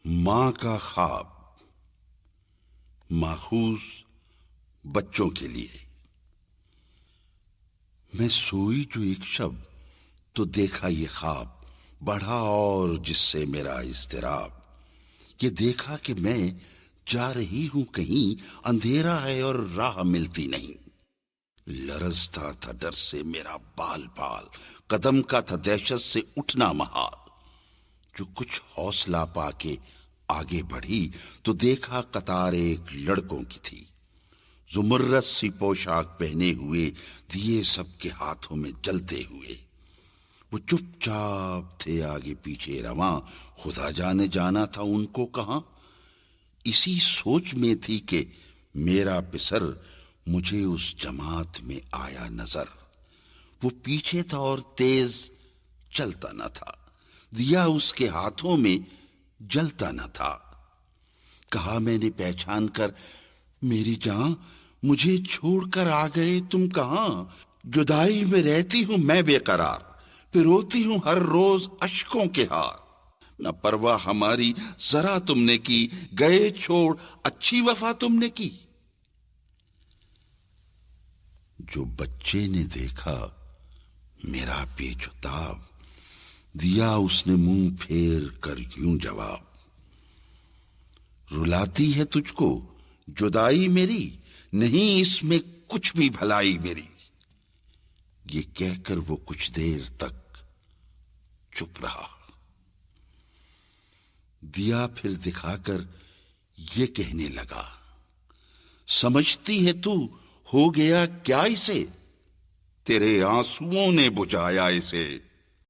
ماں کا خواب ماخوذ بچوں کے لیے۔ میں سوئی جو ایک شب تو دیکھا یہ خواب بڑھا اور جس سے میرا اضطراب، یہ دیکھا کہ میں جا رہی ہوں کہیں، اندھیرا ہے اور راہ ملتی نہیں۔ لرزتا تھا ڈر سے میرا بال بال، قدم کا تھا دہشت سے اٹھنا محال۔ جو کچھ حوصلہ پا کے آگے بڑھی تو دیکھا قطار ایک لڑکوں کی تھی، زمرد سی پوشاک پہنے ہوئے، دیے سب کے ہاتھوں میں جلتے ہوئے۔ وہ چپ چاپ تھے آگے پیچھے رواں، خدا جانے جانا تھا ان کو کہاں۔ اسی سوچ میں تھی کہ میرا پسر مجھے اس جماعت میں آیا نظر۔ وہ پیچھے تھا اور تیز چلتا نہ تھا، دیا اس کے ہاتھوں میں جلتا نہ تھا۔ کہا میں نے پہچان کر، میری جان مجھے چھوڑ کر آ گئے تم کہاں؟ جدائی میں رہتی ہوں میں بے قرار، پھر روتی ہوں ہر روز اشکوں کے ہار۔ نہ پرواہ ہماری ذرا تم نے کی، گئے چھوڑ اچھی وفا تم نے کی۔ جو بچے نے دیکھا میرا پیچ و تاب، دیا اس نے منہ پھیر کر یوں جواب، رلاتی ہے تجھ کو جدائی میری، نہیں اس میں کچھ بھی بھلائی میری۔ یہ کہہ کر وہ کچھ دیر تک چپ رہا، دیا پھر دکھا کر یہ کہنے لگا، سمجھتی ہے تو ہو گیا کیا اسے، تیرے آنسوؤں نے بجھایا اسے۔